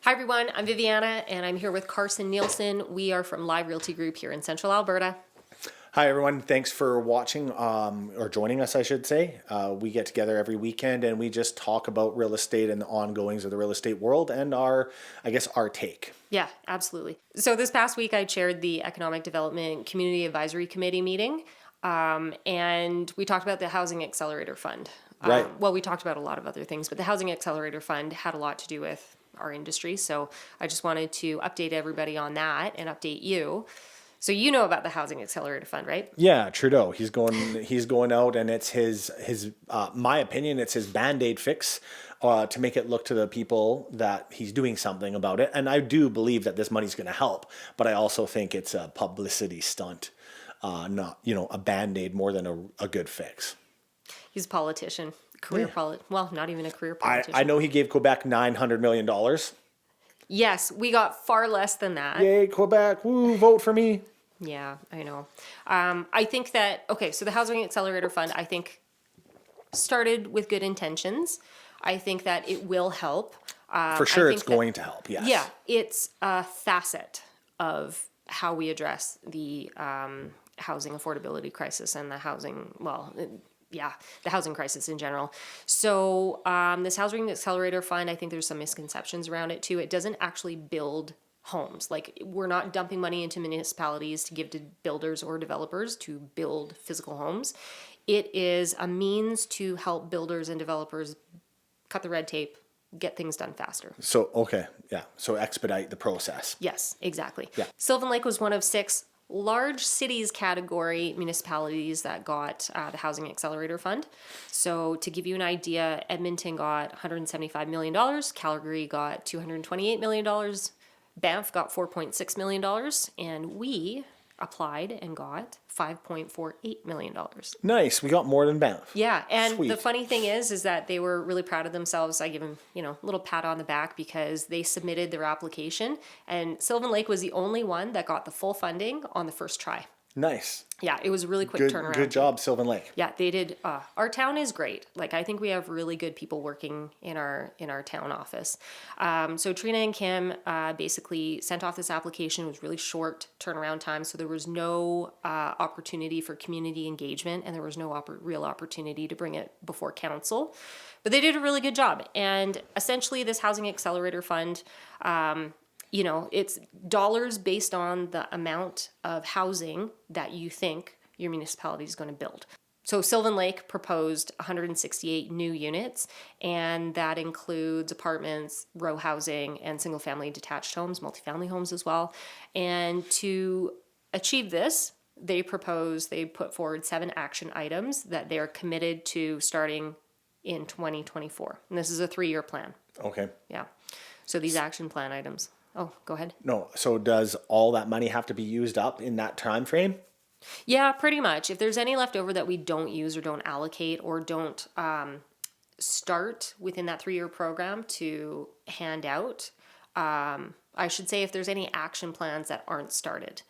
Hi everyone, I'm Viviana and I'm here with Carson Nielsen. We are from Live Realty Group here in Central Alberta. Hi everyone, thanks for watching or joining us, I should say. We get together every weekend and we just talk about real estate and the ongoings of the real estate world and our take. Yeah, absolutely. So this past week I chaired the Economic Development Community Advisory Committee meeting and we talked about the Housing Accelerator Fund. Right. Well, we talked about a lot of other things, but the Housing Accelerator Fund had a lot to do with our industry. So I just wanted to update everybody on that and update you. So you know about the Housing Accelerator Fund, right? Yeah, Trudeau. He's going out, and it's his my opinion, it's his Band-Aid fix to make it look to the people that he's doing something about it. And I do believe that this money's going to help, but I also think it's a publicity stunt, not a Band-Aid more than a good fix. He's a politician, well, not even a career politician. I know he gave Quebec $900 million. Yes, we got far less than that. Yay, Quebec! Woo! Vote for me. Yeah, I know. I think that, so the Housing Accelerator Fund, I think, started with good intentions. I think that it will help. For sure, it's going to help, yes. Yeah, it's a facet of how we address the housing affordability crisis and the housing, the housing crisis in general. So this Housing Accelerator Fund, I think there's some misconceptions around it too. It doesn't actually build homes. Like, we're not dumping money into municipalities to give to builders or developers to build physical homes. It is a means to help builders and developers cut the red tape, get things done faster. So, okay, yeah. So expedite the process. Yes, exactly. Yeah. Sylvan Lake was one of 6 large cities category municipalities that got the Housing Accelerator Fund. So to give you an idea, Edmonton got $175 million, Calgary got $228 million, Banff got $4.6 million, and we applied and got $5.48 million. Nice. We got more than Banff. Yeah, and Sweet. The funny thing is that they were really proud of themselves. I give them, a little pat on the back because they submitted their application, and Sylvan Lake was the only one that got the full funding on the first try. Nice. Yeah, it was a really quick Good, turnaround. good job, Sylvan Lake. Yeah, they did. Our town is great. Like, I think we have really good people working in our town office. So Trina and Kim basically sent off this application. It was really short turnaround time, so there was no opportunity for community engagement, and there was no real opportunity to bring it before council. But they did a really good job. And essentially, this Housing Accelerator Fund, it's dollars based on the amount of housing that you think your municipality is going to build. So Sylvan Lake proposed 168 new units, and that includes apartments, row housing, and single-family detached homes, multifamily homes as well. And to achieve this, they put forward 7 action items that they're committed to starting in 2024. And this is a 3-year plan. Okay. Yeah. So these action plan items. Oh, go ahead. No, so does all that money have to be used up in that time frame? Yeah, pretty much. If there's any left over that we don't use or don't allocate or don't start within that 3-year program to hand out, I should say if there's any action plans that aren't started,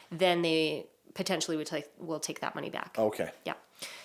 then they potentially will take that money back. Okay. Yeah.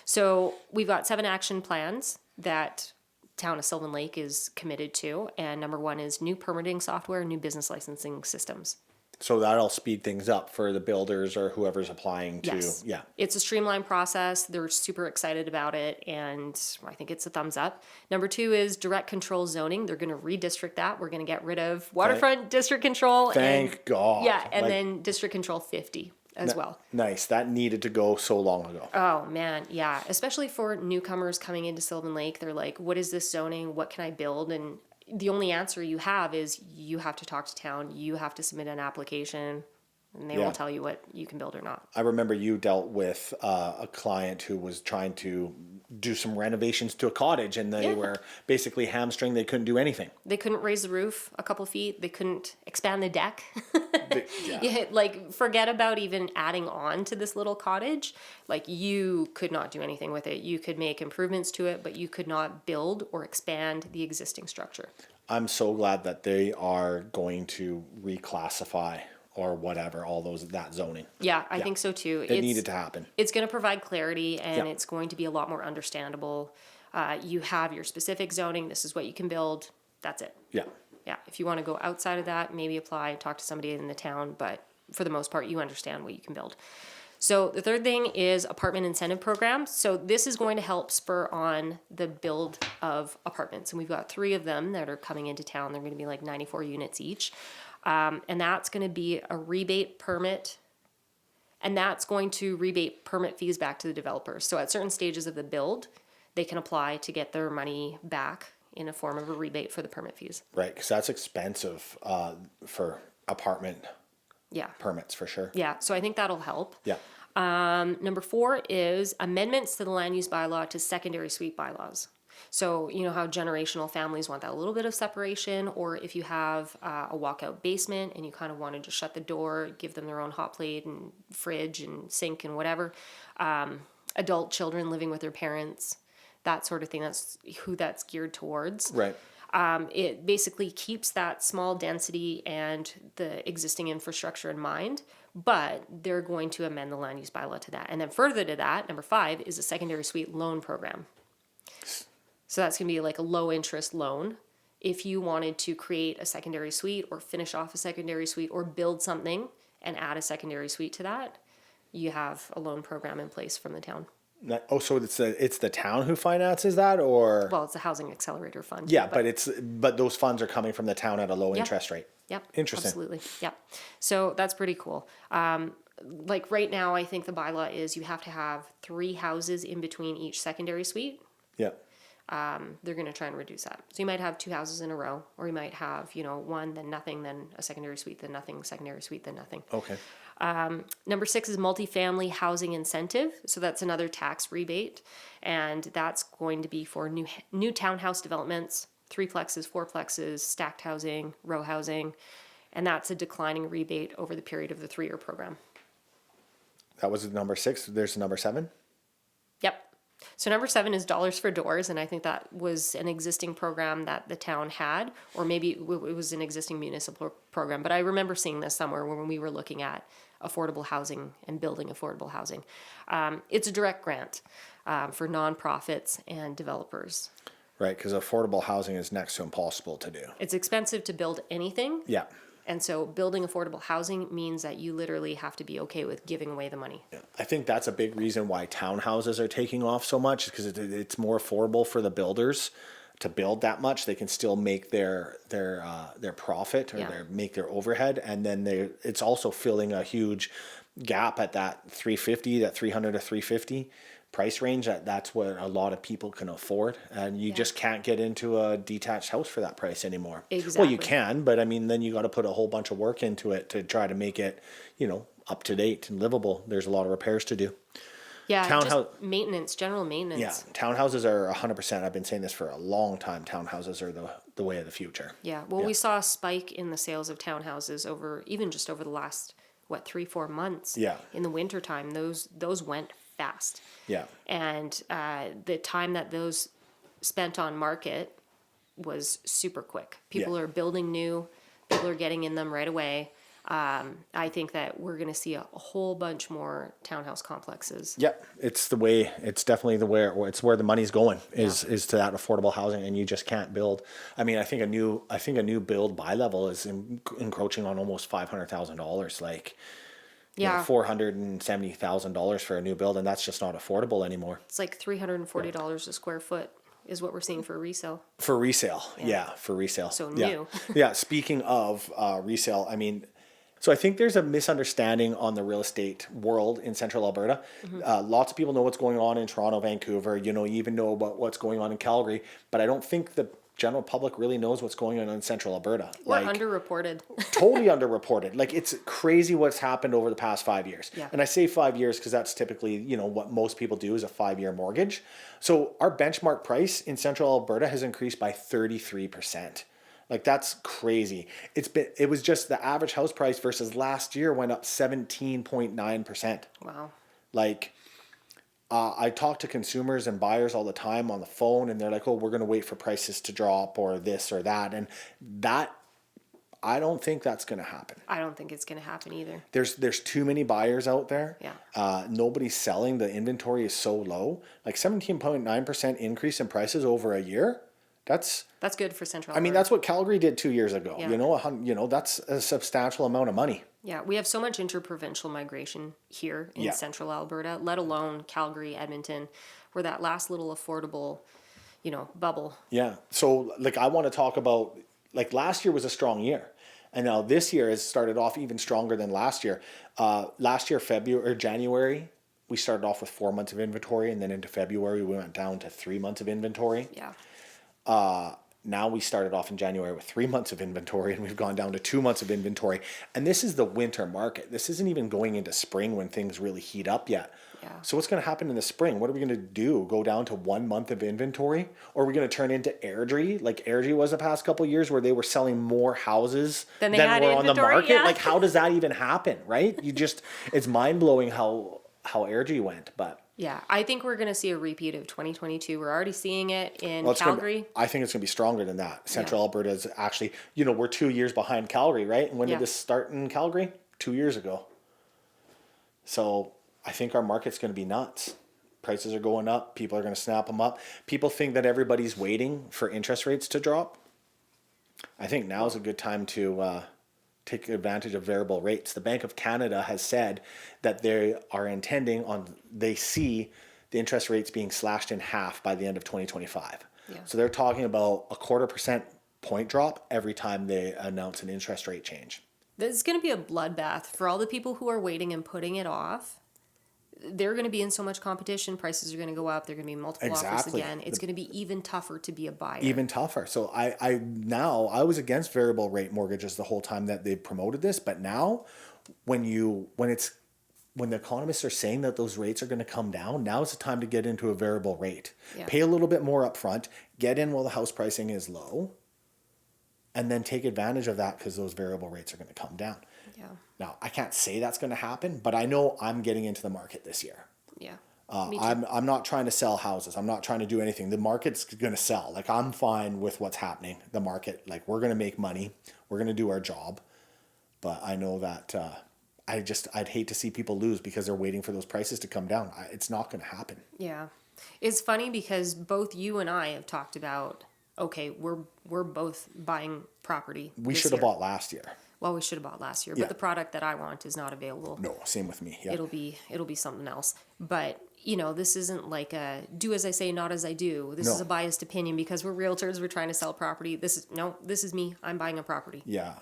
So we've got 7 action plans that town of Sylvan Lake is committed to, and number 1 is new permitting software, new business licensing systems. So that'll speed things up for the builders or whoever's applying to, Yes. yeah. It's a streamlined process. They're super excited about it, and I think it's a thumbs up. Number 2 is direct control zoning. They're going to redistrict that. We're going to get rid of waterfront district control. Thank God. Yeah, and then district control 50 as well. Nice. That needed to go so long ago. Oh, man, yeah. Especially for newcomers coming into Sylvan Lake. They're like, what is this zoning? What can I build? And the only answer you have is you have to talk to town. You have to submit an application, and they will tell you what you can build or not. I remember you dealt with a client who was trying to do some renovations to a cottage, and they were basically hamstring. They couldn't do anything. They couldn't raise the roof a couple feet. They couldn't expand the deck. Forget about even adding on to this little cottage. Like, you could not do anything with it. You could make improvements to it, but you could not build or expand the existing structure. I'm so glad that they are going to reclassify or whatever, that zoning. Yeah, I think so too. It needed to happen. It's going to provide clarity, and it's going to be a lot more understandable. You have your specific zoning. This is what you can build. That's it. Yeah. Yeah. If you want to go outside of that, maybe apply, talk to somebody in the town, but for the most part, you understand what you can build. So the third thing is apartment incentive programs. So this is going to help spur on the build of apartments. And we've got 3 of them that are coming into town. They're going to be like 94 units each. And that's going to be a rebate permit. And that's going to rebate permit fees back to the developers. So at certain stages of the build, they can apply to get their money back in a form of a rebate for the permit fees. Right, because that's expensive for apartment Yeah. permits for sure. Yeah. So I think that'll help. Yeah. Number 4 is amendments to the land use bylaw to secondary suite bylaws. So, you know how generational families want that little bit of separation, or if you have a walkout basement and you kind of want to just shut the door, give them their own hot plate and fridge and sink and whatever. Adult children living with their parents, that sort of thing. That's who that's geared towards. Right. It basically keeps that small density and the existing infrastructure in mind, but they're going to amend the land use bylaw to that. And then further to that, number 5 is a secondary suite loan program. So that's going to be like a low interest loan. If you wanted to create a secondary suite or finish off a secondary suite or build something and add a secondary suite to that, you have a loan program in place from the town. So it's the town who finances that, or Well, it's a Housing Accelerator Fund. yeah, but those funds are coming from the town at a low interest rate. Yep. Interesting. Absolutely. Yep. So that's pretty cool. Like right now, I think the bylaw is you have to have 3 houses in between each secondary suite. Yeah. They're going to try and reduce that. So you might have 2 houses in a row, or you might have, one, then nothing, then a secondary suite, then nothing, secondary suite, then nothing. Okay. Number 6 is multifamily housing incentive. So that's another tax rebate. And that's going to be for new townhouse developments, 3-plexes, 4-plexes, stacked housing, row housing. And that's a declining rebate over the period of the 3-year program. That was number 6. There's number 7. Yep. So number 7 is Dollars for Doors, and I think that was an existing program that the town had, or maybe it was an existing municipal program. But I remember seeing this somewhere when we were looking at affordable housing and building affordable housing. It's a direct grant for nonprofits and developers. Right, because affordable housing is next to impossible to do. It's expensive to build anything. Yeah. And so building affordable housing means that you literally have to be okay with giving away the money. Yeah. I think that's a big reason why townhouses are taking off so much, because it's more affordable for the builders to build that much. They can still make their profit, or make their overhead, and then it's also filling a huge gap at that 350, that 300 to 350 price range. That's what a lot of people can afford, and you just can't get into a detached house for that price anymore. Exactly. Well, you can, but I mean, then you got to put a whole bunch of work into it to try to make it, up to date and livable. There's a lot of repairs to do. Yeah, just maintenance, general maintenance. Yeah, townhouses are 100%. I've been saying this for a long time. Townhouses are the way of the future. Yeah, well, we saw a spike in the sales of townhouses over the last 3-4 months. Yeah. In the wintertime, those went fast. Yeah. And the time that those spent on market was super quick. People are building new. People are getting in them right away. I think that we're going to see a whole bunch more townhouse complexes. Yep, it's definitely it's where the money's going is to that affordable housing, and you just can't build. I mean, I think a new build buy level is encroaching on almost $500,000, like $470,000 for a new build, and that's just not affordable anymore. It's like $340 a square foot is what we're seeing for resale. For resale, for resale. So new. Yeah, speaking of resale, I mean. So I think there's a misunderstanding on the real estate world in Central Alberta. Mm-hmm. Lots of people know what's going on in Toronto, Vancouver. You even know about what's going on in Calgary, but I don't think the general public really knows what's going on in Central Alberta. We're underreported. Totally underreported. Like, it's crazy what's happened over the past 5 years. Yeah. And I say 5 years because that's typically, what most people do is a 5-year mortgage. So our benchmark price in Central Alberta has increased by 33%. Like, that's crazy. It was just the average house price versus last year went up 17.9%. Wow. Like, I talk to consumers and buyers all the time on the phone, and they're like, oh, we're going to wait for prices to drop or this or that. And I don't think that's going to happen. I don't think it's going to happen either. There's too many buyers out there. Yeah. Nobody's selling. The inventory is so low. Like 17.9% increase in prices over a year. That's good for Central I mean, Alberta. that's what Calgary did 2 years ago. Yeah. You know, that's a substantial amount of money. Yeah, we have so much interprovincial migration here in Yeah. Central Alberta, let alone Calgary, Edmonton, where that last little affordable, bubble. Yeah. So, like, I want to talk about, like, last year was a strong year. And now this year has started off even stronger than last year. Last year, February or January, we started off with 4 months of inventory. And then into February, we went down to 3 months of inventory. Yeah. Now we started off in January with 3 months of inventory, and we've gone down to 2 months of inventory. And this is the winter market. This isn't even going into spring when things really heat up yet. Yeah. So what's going to happen in the spring? What are we going to do? Go down to 1 month of inventory? Or are we going to turn into Airdrie, like Airdrie was the past couple of years, where they were selling more houses Than they than had were on the inventory? market? Yeah. Like, how does that even happen, right? It's mind-blowing how Airdrie went, but... Yeah, I think we're going to see a repeat of 2022. We're already seeing it in Well, Calgary. I think it's going to be stronger than that. Central Alberta is actually, we're 2 years behind Calgary, right? And when did this start in Calgary? 2 years ago. So I think our market's going to be nuts. Prices are going up. People are going to snap them up. People think that everybody's waiting for interest rates to drop. I think now is a good time to take advantage of variable rates. The Bank of Canada has said that they see the interest rates being slashed in half by the end of 2025. Yeah. So they're talking about a 0.25% point drop every time they announce an interest rate change. This is going to be a bloodbath for all the people who are waiting and putting it off. They're going to be in so much competition. Prices are going to go up. They're going to be multiple offers again. It's going to be even tougher to be a buyer. Even tougher. So I was against variable rate mortgages the whole time that they promoted this, but now when the economists are saying that those rates are going to come down, now is the time to get into a variable rate. Yeah. Pay a little bit more upfront, get in while the house pricing is low, and then take advantage of that because those variable rates are going to come down. Yeah. Now, I can't say that's going to happen, but I know I'm getting into the market this year. Yeah. I'm not trying to sell houses. I'm not trying to do anything. The market's going to sell. Like, I'm fine with what's happening. The market, like, we're going to make money. We're going to do our job. But I know that I'd hate to see people lose because they're waiting for those prices to come down. It's not going to happen. Yeah. It's funny because both you and I have talked about, okay, we're both buying property. We should have bought last year. Well, we should have bought last year, Yeah. but the product that I want is not available. No, same with me. Yeah. It'll be something else. But, this isn't like a do as I say, not as I do. This is a biased opinion because we're realtors, we're trying to sell property. This is me. I'm buying a property. Yeah.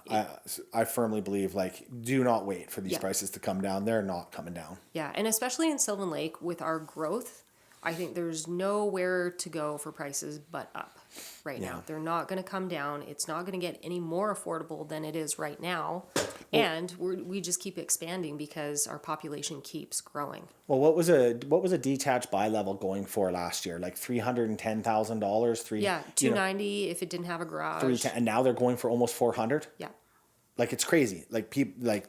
I firmly believe, like, do not wait for these prices to come down. They're not coming down. Yeah, and especially in Sylvan Lake with our growth, I think there's nowhere to go for prices but up right now. They're not going to come down. It's not going to get any more affordable than it is right now. And we just keep expanding because our population keeps growing. Well, what was a detached buy level going for last year? Like $310,000. Yeah, $290 if it didn't have a garage. $310, and now they're going for almost $400. Yeah. Like, it's crazy. Like,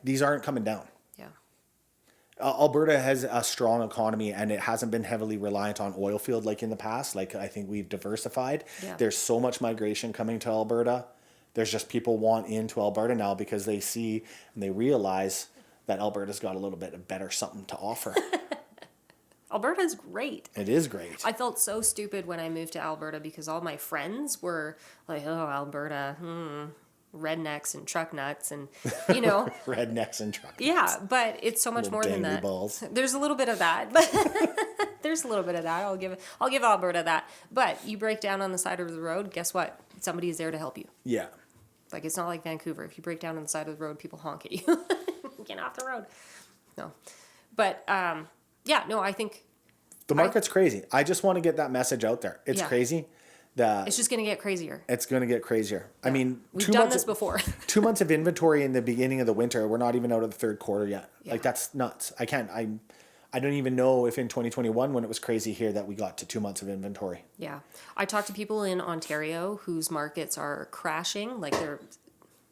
these aren't coming down. Yeah. Alberta has a strong economy, and it hasn't been heavily reliant on oil field like in the past. Like, I think we've diversified. Yeah. There's so much migration coming to Alberta. There's just people want into Alberta now because they see and they realize that Alberta's got a little bit of better something to offer. Alberta's great. It is great. I felt so stupid when I moved to Alberta because all my friends were like, oh, Alberta, rednecks and truck nuts and, Rednecks and truck nuts. Yeah, but it's so much Little more than dangly that. balls. There's a little bit of that, but there's a little bit of that. I'll give Alberta that. But you break down on the side of the road, guess what? Somebody is there to help you. Yeah. Like, it's not like Vancouver. If you break down on the side of the road, people honk at you. Get off the road. No. But, I think... The market's crazy. I just want to get that message out there. It's crazy. It's just going to get crazier. It's going to get crazier. Yeah. I mean... We've done this before. 2 months of inventory in the beginning of the winter. We're not even out of the third quarter yet. Yeah. Like, that's nuts. I don't even know if in 2021 when it was crazy here that we got to 2 months of inventory. Yeah. I talked to people in Ontario whose markets are crashing. Like,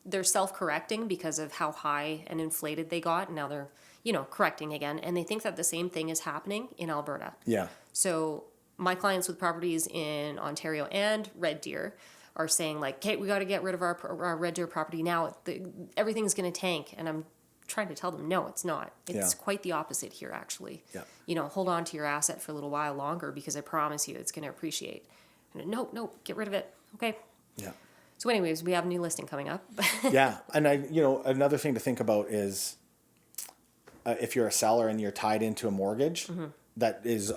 they're self-correcting because of how high and inflated they got. And now they're, correcting again. And they think that the same thing is happening in Alberta. Yeah. So my clients with properties in Ontario and Red Deer are saying, like, okay, we got to get rid of our Red Deer property now. Everything's going to tank. And I'm trying to tell them, no, it's not. It's quite the opposite here, actually. Yeah. Hold on to your asset for a little while longer because I promise you it's going to appreciate. And, no, get rid of it. Okay. Yeah. So anyways, we have a new listing coming up. Yeah. And another thing to think about is if you're a seller and you're tied into a mortgage that is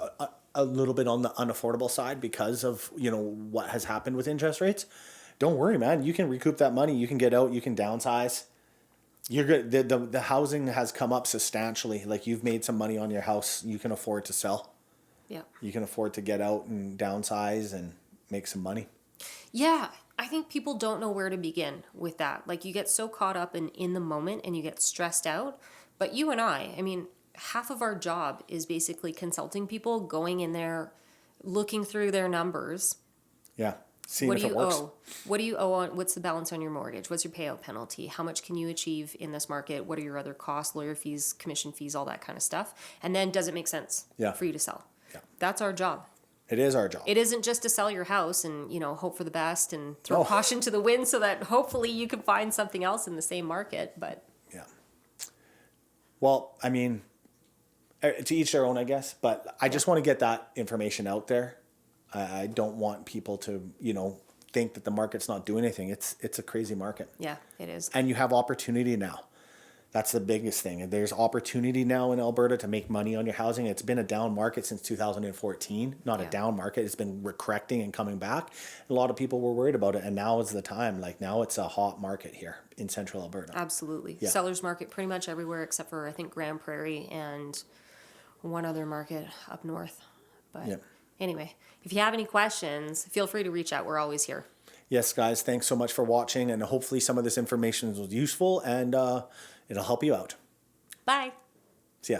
a little bit on the unaffordable side because of, what has happened with interest rates, don't worry, man. You can recoup that money. You can get out. You can downsize. You're good. The housing has come up substantially. Like, you've made some money on your house. You can afford to sell. Yeah. You can afford to get out and downsize and make some money. Yeah. I think people don't know where to begin with that. Like, you get so caught up in the moment and you get stressed out. But you and I mean, half of our job is basically consulting people, going in there, looking through their numbers. Yeah. Seeing if it works. What do you owe on, what's the balance on your mortgage? What's your payout penalty? How much can you achieve in this market? What are your other costs, lawyer fees, commission fees, all that kind of stuff? And then, does it make sense for you to sell? Yeah. That's our job. It is our job. It isn't just to sell your house and, hope for the best and throw caution to the wind so that hopefully you can find something else in the same market. But yeah. Well, I mean, to each their own, I guess. But I just want to get that information out there. I don't want people to, think that the market's not doing anything. It's a crazy market. Yeah, it is. And you have opportunity now. That's the biggest thing. There's opportunity now in Alberta to make money on your housing. It's been a down market since 2014. Not a down market. It's been correcting and coming back. A lot of people were worried about it, and now is the time. Like, now it's a hot market here in central Alberta. Absolutely. Yeah. Seller's market pretty much everywhere except for, I think, Grand Prairie and one other market up north. But anyway, if you have any questions, feel free to reach out. We're always here. Yes, guys. Thanks so much for watching, and hopefully some of this information was useful, and it'll help you out. Bye. See ya.